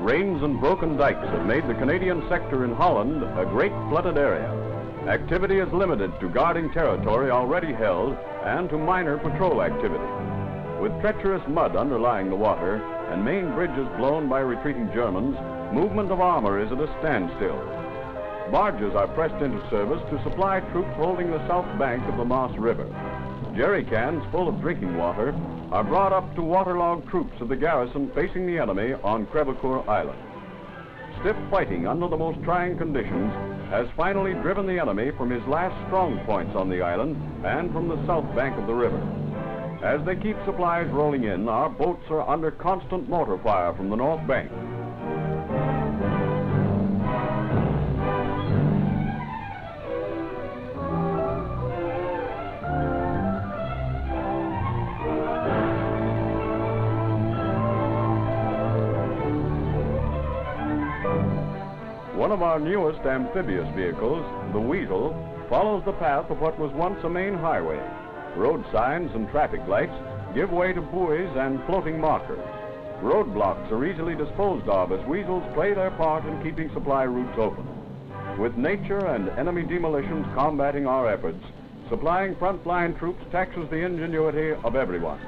Rains and broken dikes have made the Canadian sector in Holland a great flooded area. Activity is limited to guarding territory already held and to minor patrol activity. With treacherous mud underlying the water and main bridges blown by retreating Germans, movement of armor is at a standstill. Barges are pressed into service to supply troops holding the south bank of the Moss River. Jerry cans full of drinking water are brought up to waterlogged troops of the garrison facing the enemy on Crevecoeur Island. Stiff fighting under the most trying conditions has finally driven the enemy from his last strong points on the island and from the south bank of the river. As they keep supplies rolling in, our boats are under constant mortar fire from the north bank. One of our newest amphibious vehicles, the Weasel, follows the path of what was once a main highway. Road signs and traffic lights give way to buoys and floating markers. Roadblocks are easily disposed of as Weasels play their part in keeping supply routes open. With nature and enemy demolitions combating our efforts, supplying frontline troops taxes the ingenuity of everyone.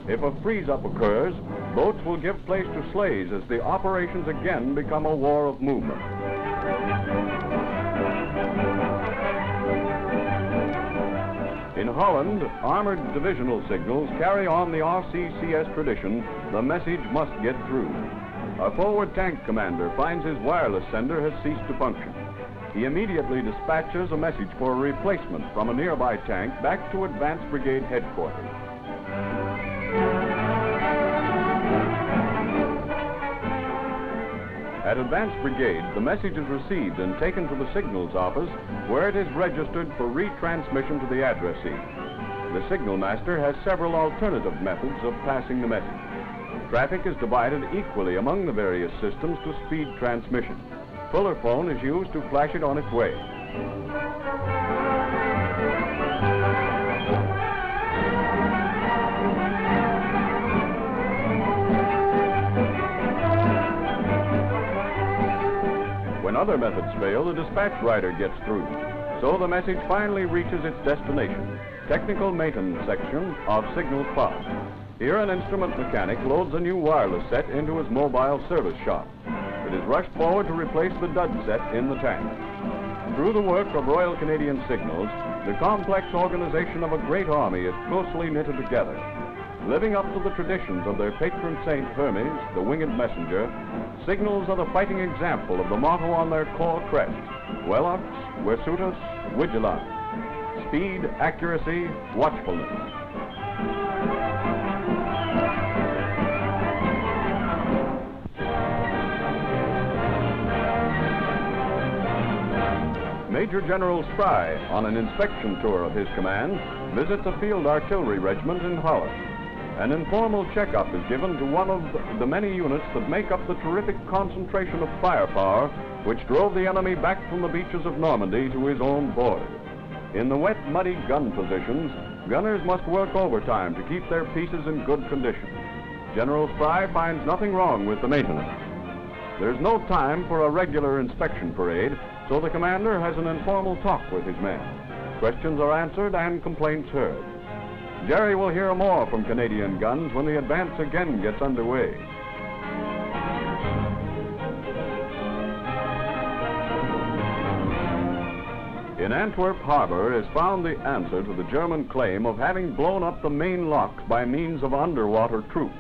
If a freeze-up occurs, boats will give place to sleighs as the operations again become a war of movement. In Holland, armored divisional signals carry on the RCCS tradition, the message must get through. A forward tank commander finds his wireless sender has ceased to function. He immediately dispatches a message for a replacement from a nearby tank back to Advanced Brigade headquarters. At Advanced Brigade, the message is received and taken to the signals office, where it is registered for retransmission to the addressee. The signal master has several alternative methods of passing the message. Traffic is divided equally among the various systems to speed transmission. Fuller phone is used to flash it on its way. When other methods fail, the dispatch rider gets through. So the message finally reaches its destination, technical maintenance section of Signals Pod. Here an instrument mechanic loads a new wireless set into his mobile service shop. It is rushed forward to replace the dud set in the tank. Through the work of Royal Canadian Signals, the complex organization of a great army is closely knitted together. Living up to the traditions of their patron saint Hermes, the winged messenger, Signals are the fighting example of the motto on their corps crest, Velox, Virtutus, Vigilant. Speed, accuracy, watchfulness. Major General Spry, on an inspection tour of his command, visits a field artillery regiment in Holland. An informal checkup is given to one of the many units that make up the terrific concentration of firepower which drove the enemy back from the beaches of Normandy to his own border. In the wet, muddy gun positions, gunners must work overtime to keep their pieces in good condition. General Spry finds nothing wrong with the maintenance. There's no time for a regular inspection parade, so the commander has an informal talk with his men. Questions are answered and complaints heard. Jerry will hear more from Canadian guns when the advance again gets underway. In Antwerp Harbor is found the answer to the German claim of having blown up the main locks by means of underwater troops.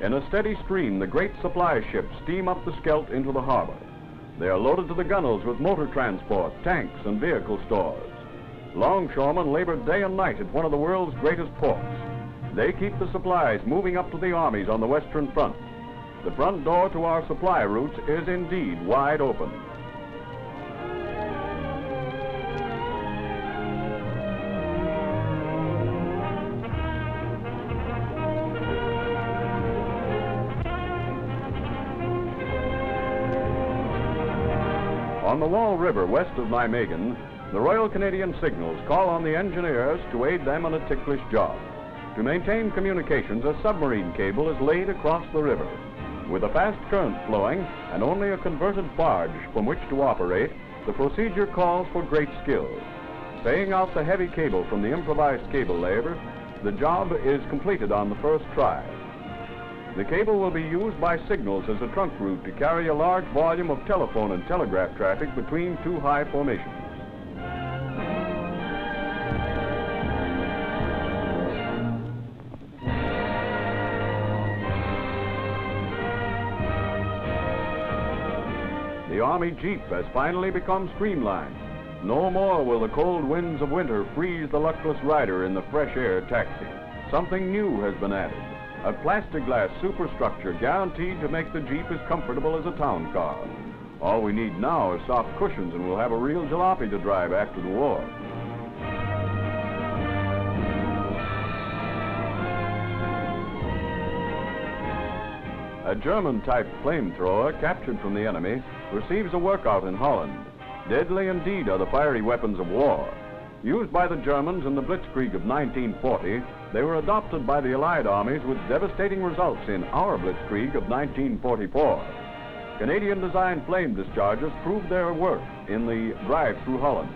In a steady stream, the great supply ships steam up the Scheldt into the harbor. They are loaded to the gunwales with motor transport, tanks, and vehicle stores. Longshoremen labor day and night at one of the world's greatest ports. They keep the supplies moving up to the armies on the Western Front. The front door to our supply routes is indeed wide open. On the Wall River west of Nijmegen, the Royal Canadian Signals call on the engineers to aid them in a ticklish job. To maintain communications, a submarine cable is laid across the river. With a fast current flowing and only a converted barge from which to operate, the procedure calls for great skill. Paying out the heavy cable from the improvised cable layer, the job is completed on the first try. The cable will be used by signals as a trunk route to carry a large volume of telephone and telegraph traffic between two high formations. The Army Jeep has finally become streamlined. No more will the cold winds of winter freeze the luckless rider in the fresh air taxi. Something new has been added. A plexiglass superstructure guaranteed to make the Jeep as comfortable as a town car. All we need now is soft cushions and we'll have a real jalopy to drive after the war. A German-type flamethrower captured from the enemy receives a workout in Holland. Deadly indeed are the fiery weapons of war. Used by the Germans in the Blitzkrieg of 1940, they were adopted by the Allied armies with devastating results in our Blitzkrieg of 1944. Canadian-designed flame dischargers proved their worth in the drive through Holland.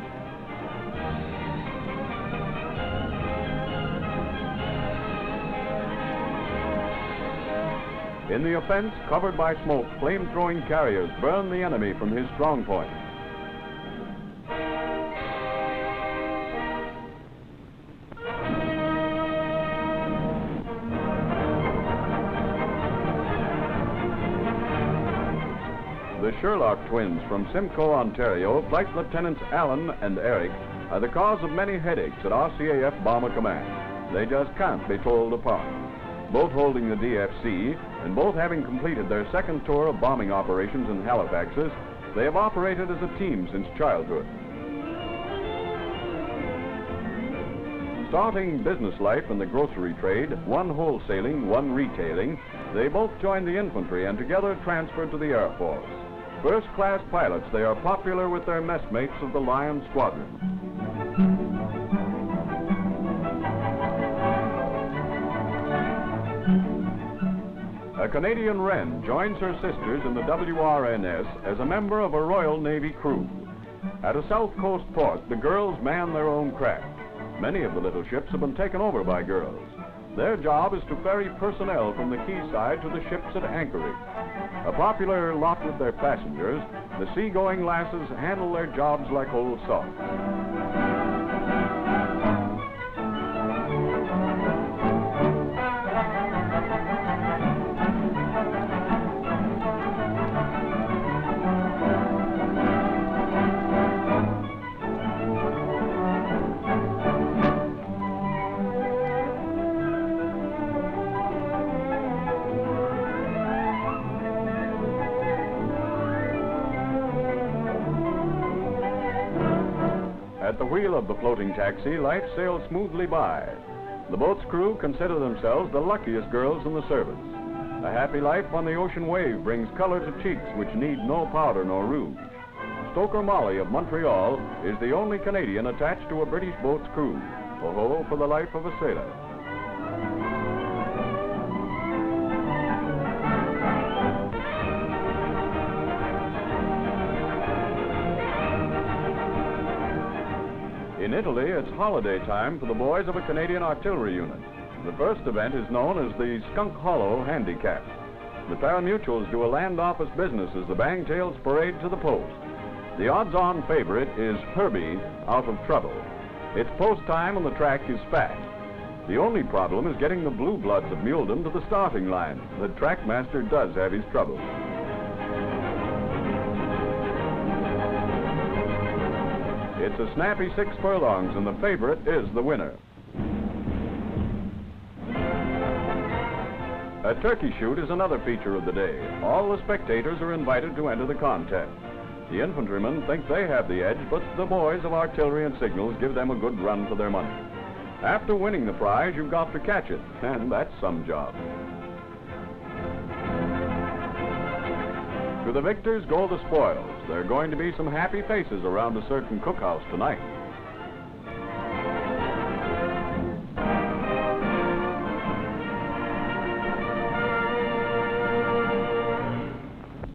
In the offense, covered by smoke, flame-throwing carriers burn the enemy from his strong point. The Sherlock twins from Simcoe, Ontario, Flight Lieutenants Allen and Eric, are the cause of many headaches at RCAF Bomber Command. They just can't be told apart. Both holding the DFC and both having completed their second tour of bombing operations in Halifaxes, they have operated as a team since childhood. Starting business life in the grocery trade, one wholesaling, one retailing, they both joined the infantry and together transferred to the Air Force. First-class pilots, they are popular with their messmates of the Lion Squadron. A Canadian Wren joins her sisters in the WRNS as a member of a Royal Navy crew. At a South Coast port, the girls man their own craft. Many of the little ships have been taken over by girls. Their job is to ferry personnel from the quayside to the ships at anchorage. A popular lot with their passengers, the seagoing lasses handle their jobs like old salt. At the wheel of the floating taxi, life sails smoothly by. The boat's crew consider themselves the luckiest girls in the service. A happy life on the ocean wave brings color to cheeks which need no powder nor rouge. Stoker Molly of Montreal is the only Canadian attached to a British boat's crew. Oh, for the life of a sailor. In Italy, it's holiday time for the boys of a Canadian artillery unit. The first event is known as the Skunk Hollow Handicap. The pari-mutuels do a land office business as the bangtails parade to the post. The odds-on favorite is Herbie, Out of Trouble. It's post time and the track is fast. The only problem is getting the blue bloods of Muleden to the starting line. The trackmaster does have his troubles. It's a snappy 6 furlongs, and the favorite is the winner. A turkey shoot is another feature of the day. All the spectators are invited to enter the contest. The infantrymen think they have the edge, but the boys of artillery and signals give them a good run for their money. After winning the prize, you've got to catch it, and that's some job. To the victors go the spoils. There are going to be some happy faces around a certain cookhouse tonight.